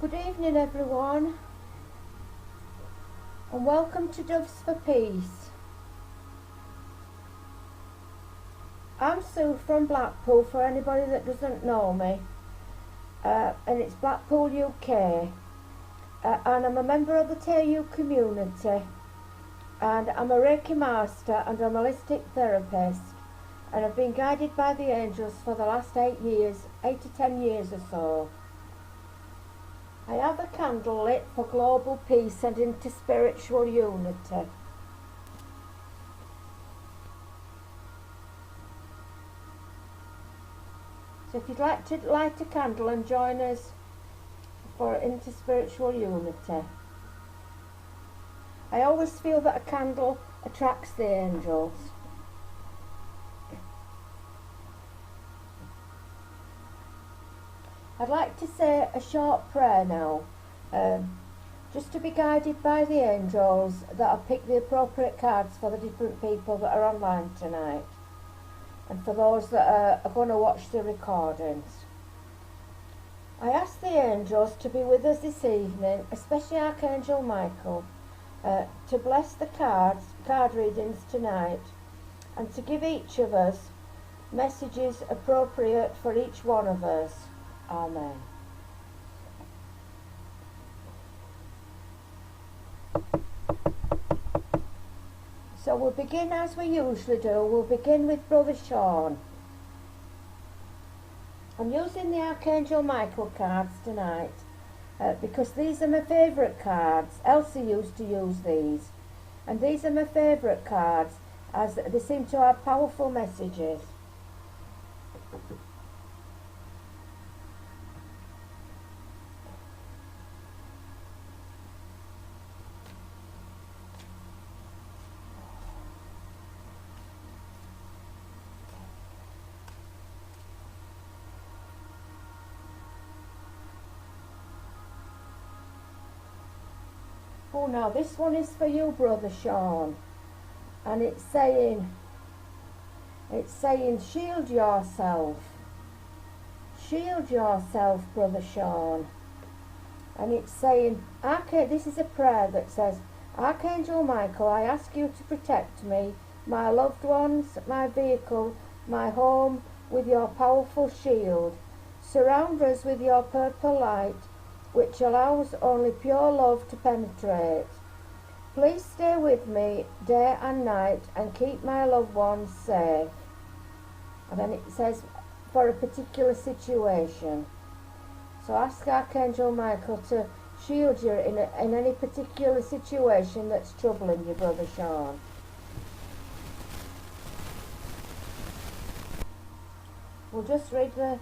Good evening everyone, and welcome to Doves4Peace. I'm Sue from Blackpool, for anybody that doesn't know me, and it's Blackpool UK, and I'm a member of the TU community, and I'm a Reiki master and I'm a holistic therapist, and I've been guided by the angels for the last 8 to 10 years or so. I have a candle lit for global peace and interspiritual unity. So if you'd like to light a candle and join us for interspiritual unity. I always feel that a candle attracts the angels. I'd like to say a short prayer now, just to be guided by the angels, that I'll pick the appropriate cards for the different people that are online tonight, and for those that are going to watch the recordings. I ask the angels to be with us this evening, especially Archangel Michael, to bless the card readings tonight, and to give each of us messages appropriate for each one of us. Amen. So we'll begin as we usually do. We'll begin with Brother Sean. I'm using the Archangel Michael cards tonight because these are my favourite cards. Elsie used to use these, and these are my favourite cards as they seem to have powerful messages. Oh, now this one is for you, Brother Sean, and it's saying shield yourself, Brother Sean. And it's saying, this is a prayer that says, Archangel Michael, I ask you to protect me, my loved ones, my vehicle, my home with your powerful shield. Surround us with your purple light, which allows only pure love to penetrate. Please stay with me day and night and keep my loved ones safe. And then it says for a particular situation. So ask Archangel Michael to shield you in any particular situation that's troubling you, Brother Sean. We'll just read the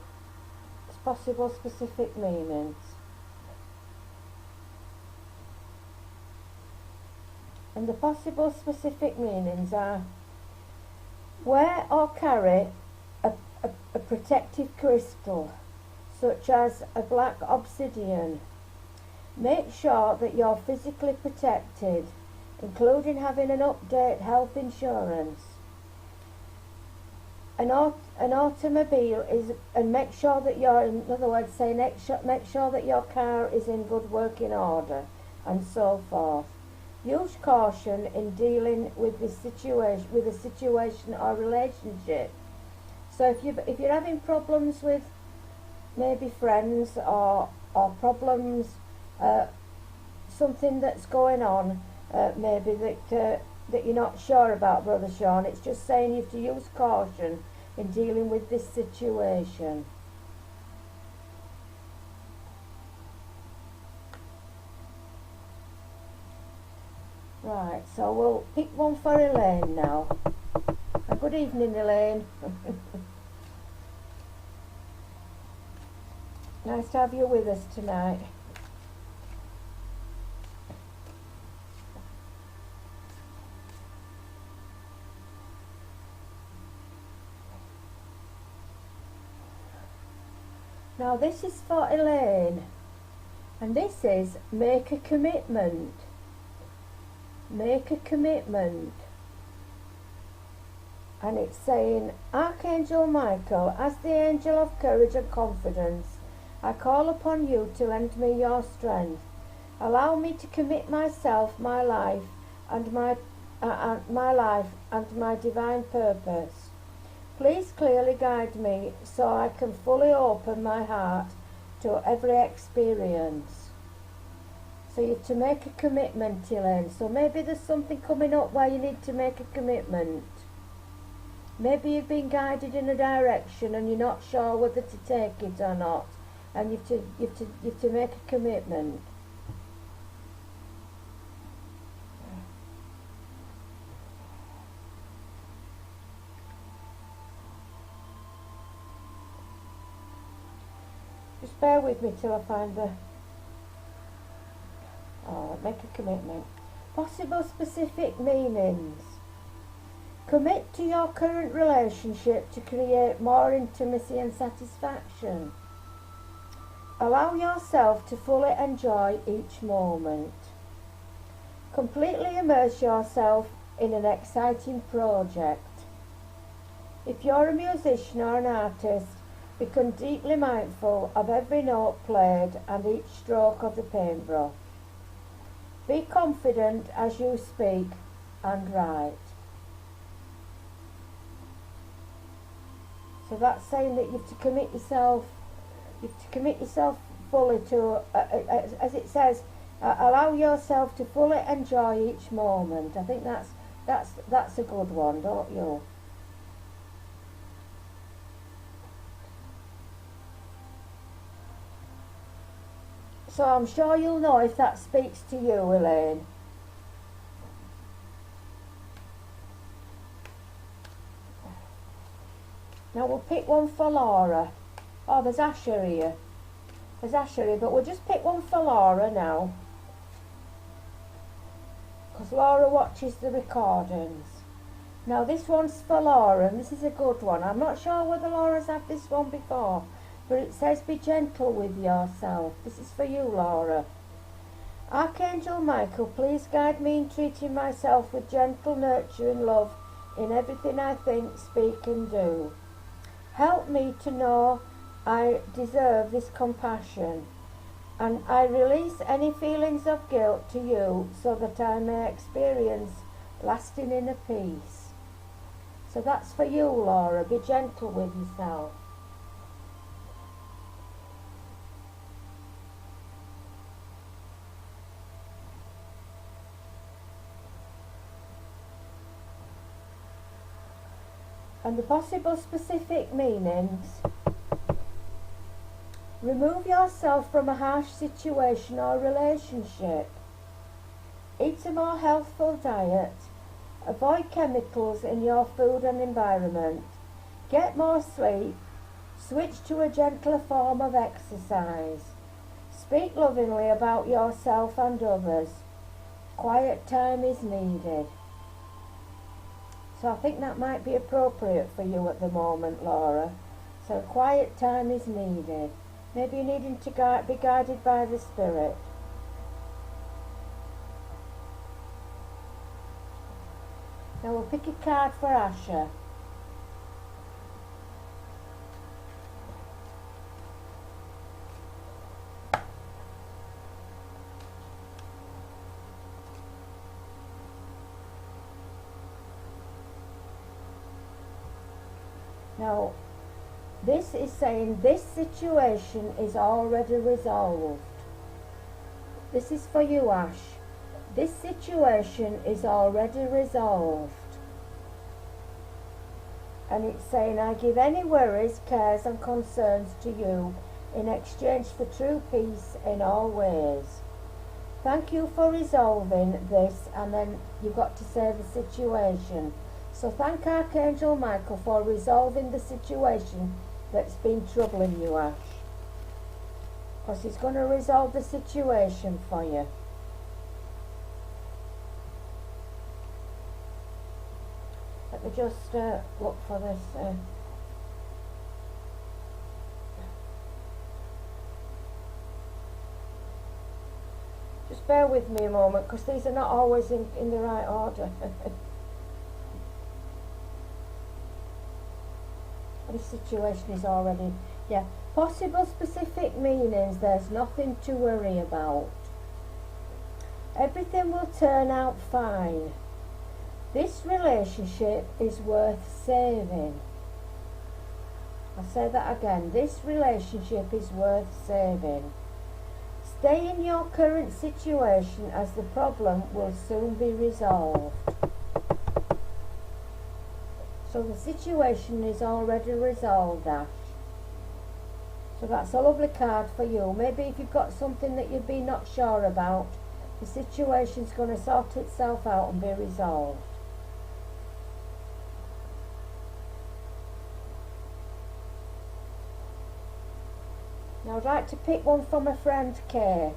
possible specific meanings. And the possible specific meanings are: wear or carry a protective crystal, such as a black obsidian. Make sure that you're physically protected, including having an up-to-date health insurance. An automobile is, and make sure that in other words, say make sure that your car is in good working order, and so forth. Use caution in dealing with a situation or relationship. So if you're having problems with maybe friends or problems, something that's going on, maybe that you're not sure about, Brother Sean, it's just saying you have to use caution in dealing with this situation. Right, so we'll pick one for Elaine now. Good evening, Elaine. Nice to have you with us tonight. Now this is for Elaine, and this is make a commitment. Make a commitment. And it's saying, Archangel Michael, as the angel of courage and confidence, I call upon you to lend me your strength. Allow me to commit myself, my life, and my divine purpose. Please clearly guide me so I can fully open my heart to every experience. So you have to make a commitment, Elaine. So maybe there's something coming up where you need to make a commitment. Maybe you've been guided in a direction and you're not sure whether to take it or not, and you have to make a commitment. Just bear with me till I find the... Oh, make a commitment. Possible specific meanings. Commit to your current relationship to create more intimacy and satisfaction. Allow yourself to fully enjoy each moment. Completely immerse yourself in an exciting project. If you're a musician or an artist, become deeply mindful of every note played and each stroke of the paintbrush. Be confident as you speak and write. So that's saying that you have to commit yourself fully to, as it says, allow yourself to fully enjoy each moment. I think that's a good one, don't you? So I'm sure you'll know if that speaks to you, Elaine. Now we'll pick one for Laura. Oh, there's Asher here. There's Asher here, but we'll just pick one for Laura now, because Laura watches the recordings. Now this one's for Laura, and this is a good one. I'm not sure whether Laura's had this one before, but it says be gentle with yourself. This is for you, Laura. Archangel Michael, please guide me in treating myself with gentle nurturing love in everything I think, speak and do. Help me to know I deserve this compassion, and I release any feelings of guilt to you so that I may experience lasting inner peace. So that's for you, Laura. Be gentle with yourself. And the possible specific meanings. Remove yourself from a harsh situation or relationship. Eat a more healthful diet. Avoid chemicals in your food and environment. Get more sleep. Switch to a gentler form of exercise. Speak lovingly about yourself and others. Quiet time is needed. So I think that might be appropriate for you at the moment, Laura. So quiet time is needed. Maybe you're needing to be guided by the Spirit. Now we'll pick a card for Asher. Now, this is saying this situation is already resolved. This is for you, Ash. This situation is already resolved. And it's saying, I give any worries, cares and concerns to you in exchange for true peace in all ways. Thank you for resolving this, and then you've got to say the situation. So thank Archangel Michael for resolving the situation that's been troubling you, Ash. Because he's going to resolve the situation for you. Let me just look for this. Just bear with me a moment, because these are not always in the right order. This situation is already Yeah, possible specific meanings, there's nothing to worry about. Everything will turn out fine. This relationship is worth saving. I'll say that again. This relationship is worth saving. Stay in your current situation as the problem will soon be resolved. So the situation is already resolved, Ash. So that's a lovely card for you. Maybe if you've got something that you've been not sure about, the situation's going to sort itself out and be resolved. Now I'd like to pick one from a friend, Kay.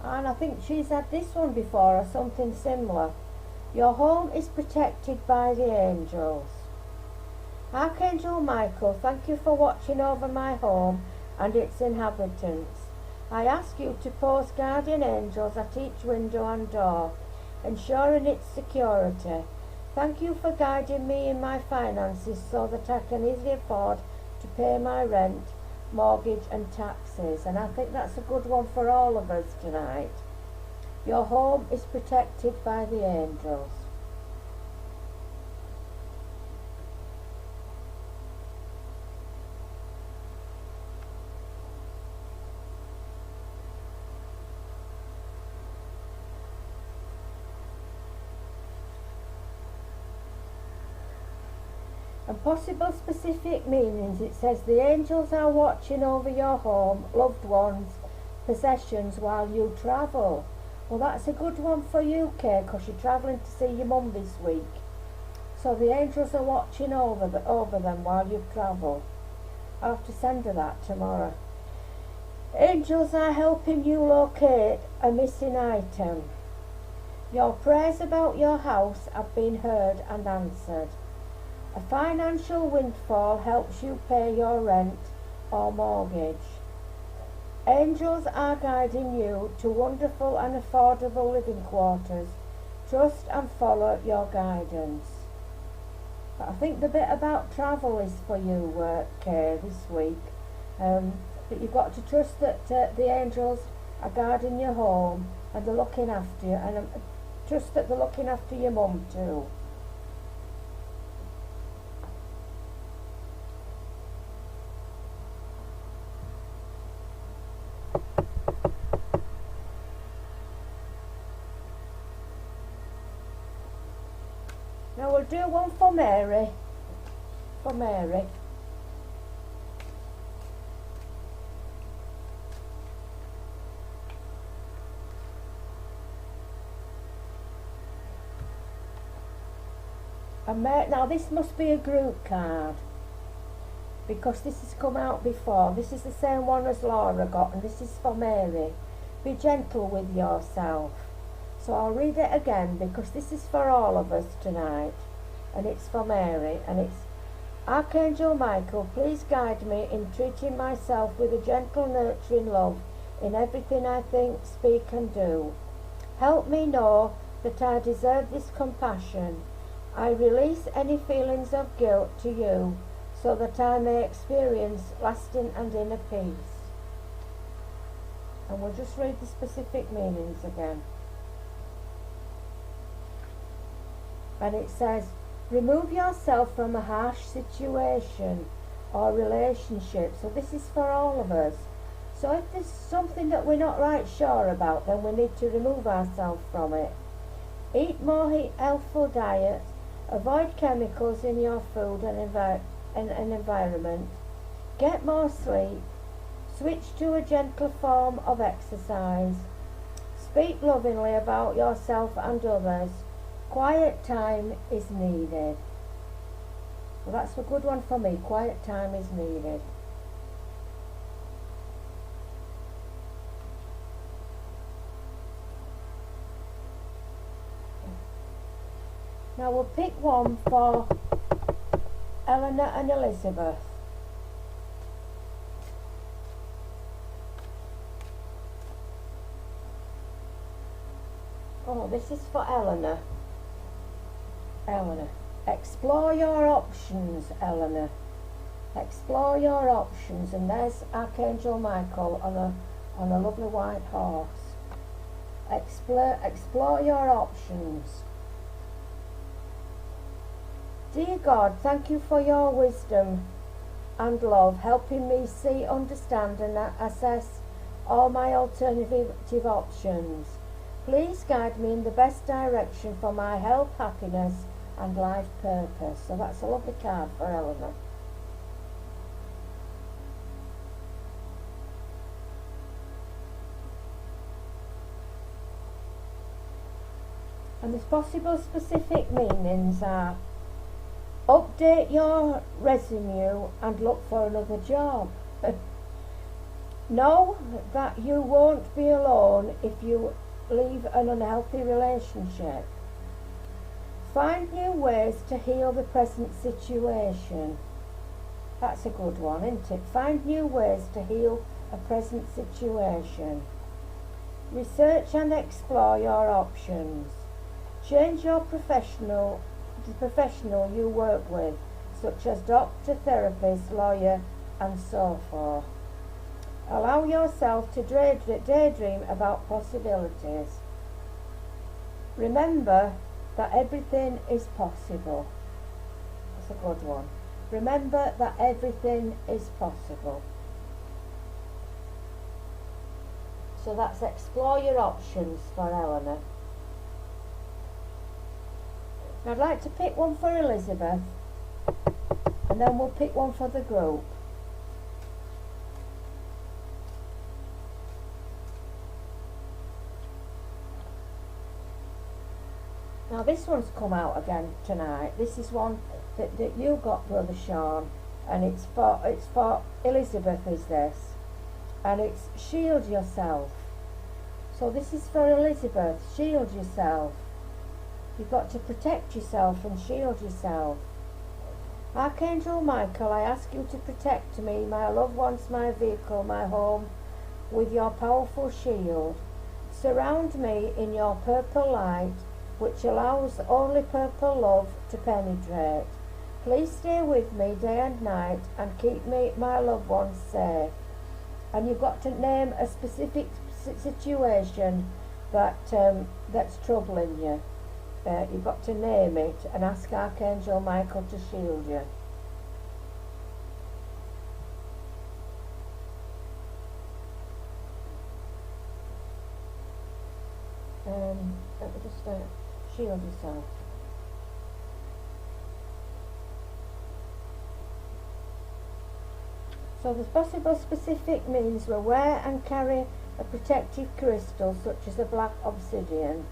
And I think she's had this one before or something similar. Your home is protected by the angels. Archangel Michael, thank you for watching over my home and its inhabitants. I ask you to post guardian angels at each window and door, ensuring its security. Thank you for guiding me in my finances so that I can easily afford to pay my rent, mortgage and taxes. And I think that's a good one for all of us tonight. Your home is protected by the angels. And possible specific meanings, it says the angels are watching over your home, loved ones, possessions while you travel. Well, that's a good one for you, Kay, because you're travelling to see your mum this week. So the angels are watching over them while you travel. I'll have to send her that tomorrow. Angels are helping you locate a missing item. Your prayers about your house have been heard and answered. A financial windfall helps you pay your rent or mortgage. Angels are guiding you to wonderful and affordable living quarters. Trust and follow your guidance. But I think the bit about travel is for you, Kay, this week. That you've got to trust that the angels are guarding your home and they're looking after you, and trust that they're looking after your mum too. Now we'll do one for Mary. For Mary. And now this must be a group card, because this has come out before. This is the same one as Laura got, and this is for Mary. Be gentle with yourself. So I'll read it again because this is for all of us tonight, and it's for Mary, and it's Archangel Michael, please guide me in treating myself with a gentle, nurturing love in everything I think, speak and do. Help me know that I deserve this compassion. I release any feelings of guilt to you so that I may experience lasting and inner peace. And we'll just read the specific meanings again. And it says, remove yourself from a harsh situation or relationship. So this is for all of us. So if there's something that we're not right sure about, then we need to remove ourselves from it. Eat more healthful diet. Avoid chemicals in your food and environment. Get more sleep. Switch to a gentle form of exercise. Speak lovingly about yourself and others. Quiet time is needed. Well, that's a good one for me. Quiet time is needed. Now we'll pick one for Eleanor and Elizabeth. Oh, this is for Eleanor. Eleanor, explore your options, Eleanor. Explore your options. And there's Archangel Michael on a lovely white horse. Explore your options. Dear God, thank you for your wisdom and love, helping me see, understand and assess all my alternative options. Please guide me in the best direction for my health, happiness and life purpose. So that's a lovely card for Eleanor. And the possible specific meanings are: update your resume and look for another job. Know that you won't be alone if you leave an unhealthy relationship. Find new ways to heal the present situation. That's a good one, isn't it? Find new ways to heal a present situation. Research and explore your options. Change your the professional you work with, such as doctor, therapist, lawyer and so forth. Allow yourself to daydream about possibilities. Remember that everything is possible. That's a good one. Remember that everything is possible. So that's explore your options for Eleanor. I'd like to pick one for Elizabeth, and then we'll pick one for the group. Now this one's come out again tonight. This is one that you got, Brother Sean, and it's for Elizabeth, is this, and it's shield yourself. So this is for Elizabeth. Shield yourself. You've got to protect yourself and shield yourself. Archangel Michael, I ask you to protect me, my loved ones, my vehicle, my home, with your powerful shield. Surround me in your purple light, which allows only purple love to penetrate. Please stay with me day and night and keep me, my loved ones, safe. And you've got to name a specific situation that's troubling you. You've got to name it and ask Archangel Michael to shield you. Let me just shield yourself. So the possible specific means were wear and carry a protective crystal such as a black obsidian.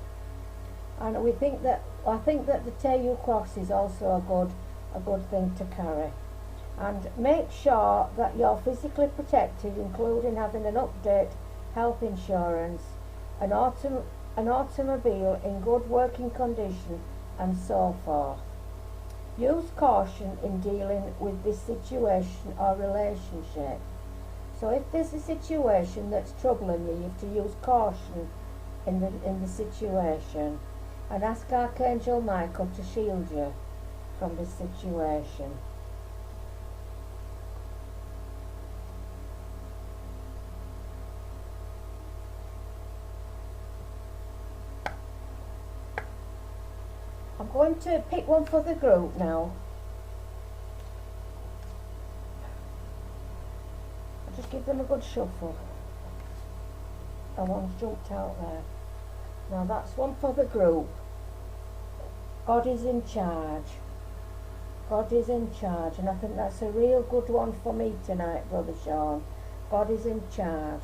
And I think that the Teu cross is also a good thing to carry. And make sure that you're physically protected, including having an update health insurance, an automobile in good working condition, and so forth. Use caution in dealing with this situation or relationship. So if there's a situation that's troubling you, you have to use caution in the situation. And ask Archangel Michael to shield you from this situation. I'm going to pick one for the group now. I'll just give them a good shuffle. And one's jumped out there. Now that's one for the group. God is in charge. God is in charge, and I think that's a real good one for me tonight, Brother Sean. God is in charge.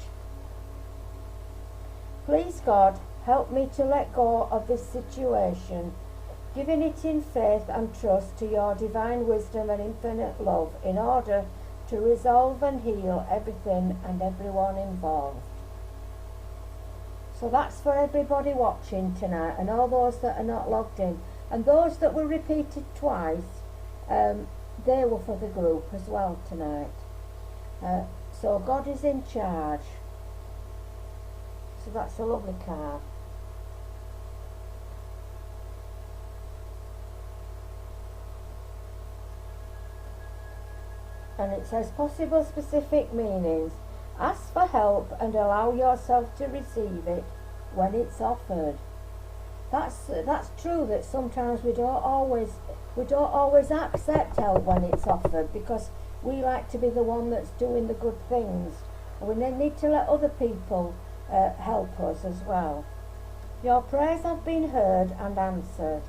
Please, God, help me to let go of this situation, giving it in faith and trust to your divine wisdom and infinite love in order to resolve and heal everything and everyone involved. So that's for everybody watching tonight, and all those that are not logged in. And those that were repeated twice, they were for the group as well tonight. So God is in charge. So that's a lovely card. and it says possible specific meanings. Ask for help and allow yourself to receive it when it's offered. That's true, that sometimes we don't always accept help when it's offered, because we like to be the one that's doing the good things. We need to let other people help us as well. Your prayers have been heard and answered.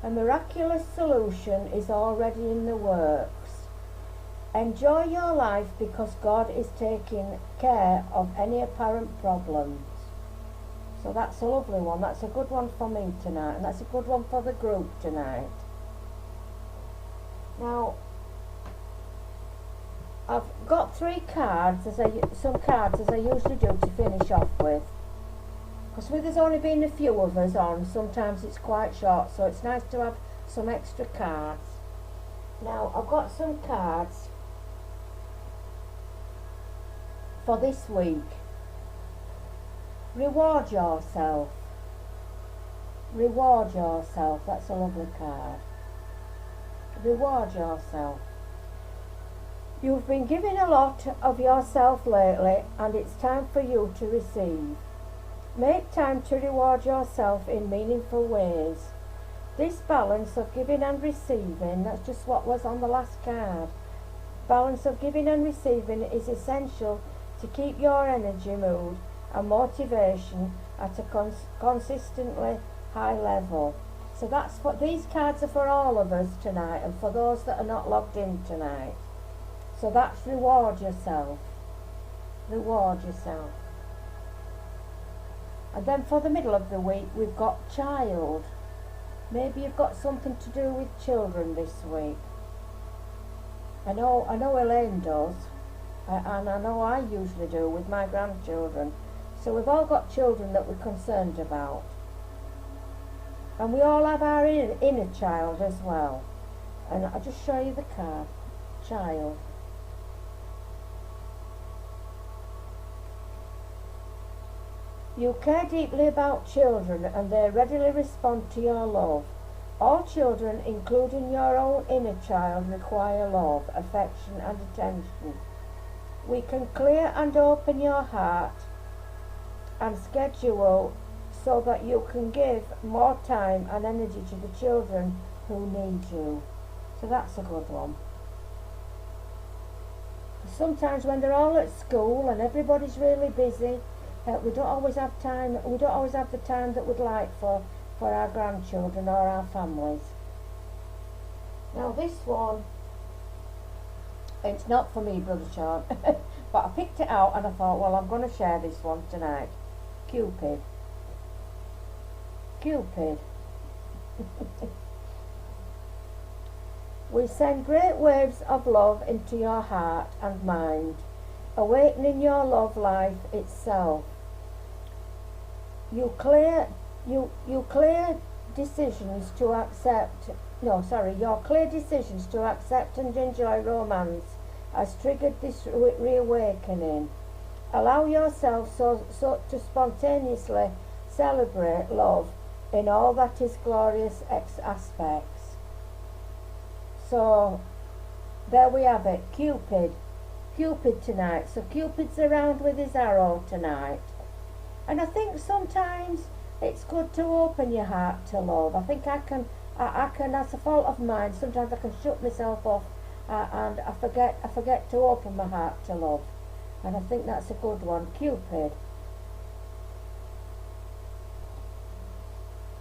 A miraculous solution is already in the works. Enjoy your life because God is taking care of any apparent problems. So that's a lovely one. That's a good one for me tonight, and that's a good one for the group tonight. Now, I've got some cards as I usually do to finish off with. Because with there's only been a few of us on, sometimes it's quite short, so it's nice to have some extra cards. Now, I've got some cards for this week. Reward yourself. Reward yourself. That's a lovely card. Reward yourself. You've been giving a lot of yourself lately, and it's time for you to receive. Make time to reward yourself in meaningful ways. This balance of giving and receiving, that's just what was on the last card. Balance of giving and receiving is essential to keep your energy, mood and motivation at a consistently high level. So that's what these cards are for, all of us tonight, and for those that are not logged in tonight. So that's reward yourself. Reward yourself. And then for the middle of the week, we've got child. Maybe you've got something to do with children this week. I know Elaine does, and I know I usually do with my grandchildren. So we've all got children that we're concerned about. And we all have our inner child as well. And I'll just show you the card. Child. You care deeply about children, and they readily respond to your love. All children, including your own inner child, require love, affection and attention. We can clear and open your heart and schedule so that you can give more time and energy to the children who need you. So that's a good one. Sometimes when they're all at school and everybody's really busy, we don't always have time. We don't always have the time that we'd like for our grandchildren or our families. Now this one, it's not for me, Brother Sean, but I picked it out and I thought, well, I'm going to share this one tonight. Cupid. Cupid. We send great waves of love into your heart and mind, awakening your love life itself. Your clear decisions to accept and enjoy romance has triggered this reawakening. Allow yourself so to spontaneously celebrate love in all that is glorious aspects. So there we have it, Cupid tonight. So Cupid's around with his arrow tonight. And I think sometimes it's good to open your heart to love. I think I can, as a fault of mine, sometimes I can shut myself off and I forget to open my heart to love. And I think that's a good one, Cupid.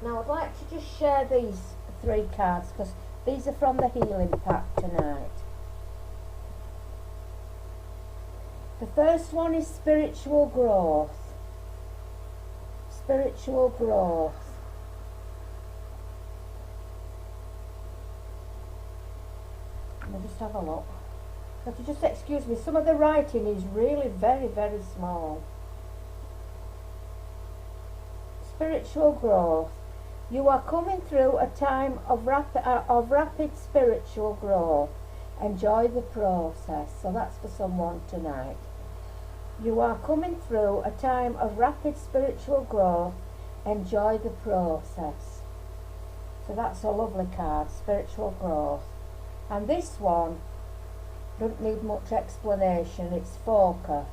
Now I'd like to just share these 3 cards because these are from the healing pack tonight. The first one is spiritual growth. Spiritual growth. Let me just have a look. If you just excuse me, some of the writing is really very, very small. Spiritual growth. You are coming through a time of rapid spiritual growth. Enjoy the process. So that's for someone tonight. You are coming through a time of rapid spiritual growth. Enjoy the process. So that's a lovely card, spiritual growth. And this one Doesn't need much explanation, it's focus.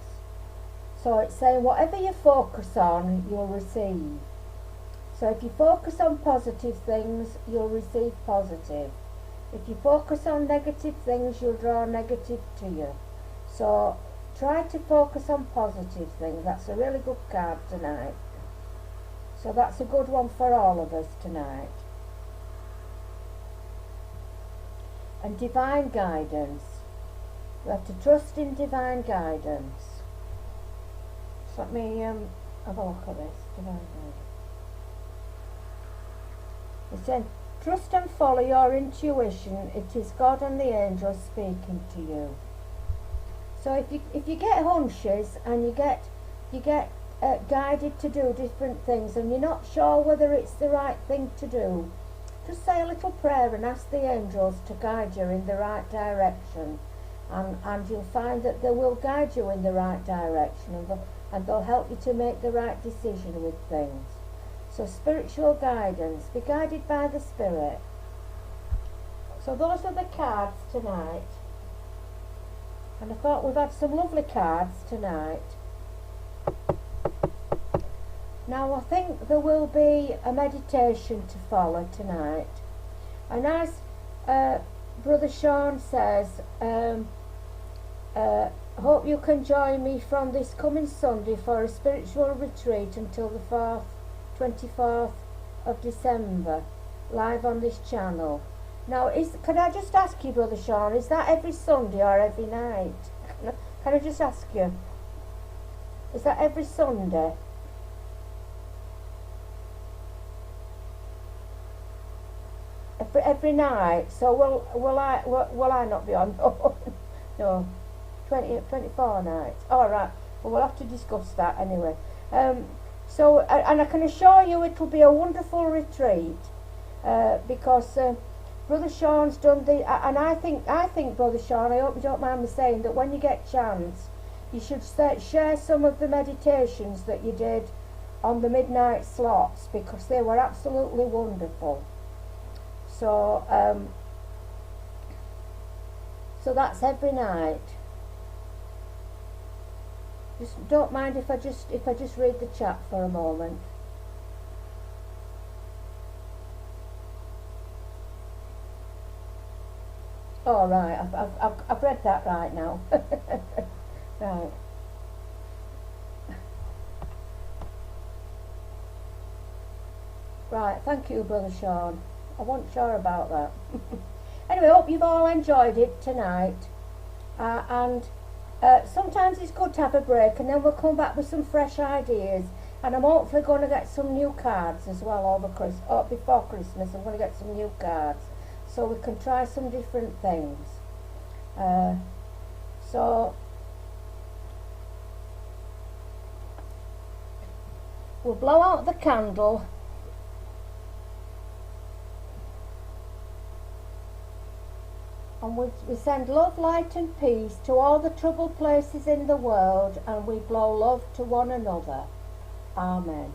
So it's saying whatever you focus on, you'll receive. So if you focus on positive things, you'll receive positive. If you focus on negative things, you'll draw negative to you. So try to focus on positive things. That's a really good card tonight. So that's a good one for all of us tonight. And divine guidance. We have to trust in divine guidance. So let me have a look at this. Divine guidance. It says, trust and follow your intuition. It is God and the angels speaking to you. So if you get hunches and you get guided to do different things and you're not sure whether it's the right thing to do, just say a little prayer and ask the angels to guide you in the right direction, and you'll find that they will guide you in the right direction, and they'll help you to make the right decision with things. So spiritual guidance, be guided by the Spirit. So those are the cards tonight, and I thought we've had some lovely cards tonight. Now I think there will be a meditation to follow tonight, and as Brother Sean says, hope you can join me from this coming Sunday for a spiritual retreat until the 24th of December, live on this channel. Now, can I just ask you, Brother Sean, is that every Sunday or every night? Can I just ask you? Is that every Sunday? Every night? So will I not be on? No, 24 nights. All right. Well, we'll have to discuss that anyway. So, and I can assure you it will be a wonderful retreat, because Brother Sean's done the, and I think Brother Sean, I hope you don't mind me saying that when you get a chance, you should share some of the meditations that you did on the midnight slots, because they were absolutely wonderful. So, so that's every night. Just don't mind if I just read the chat for a moment. All right, I've read that right now. Right. Right, thank you, Brother Sean. I wasn't sure about that. Anyway, I hope you've all enjoyed it tonight. Sometimes it's good to have a break, and then we'll come back with some fresh ideas. And I'm hopefully going to get some new cards as well before Christmas. I'm going to get some new cards, so we can try some different things. So we'll blow out the candle. And we send love, light and peace to all the troubled places in the world, and we blow love to one another. Amen.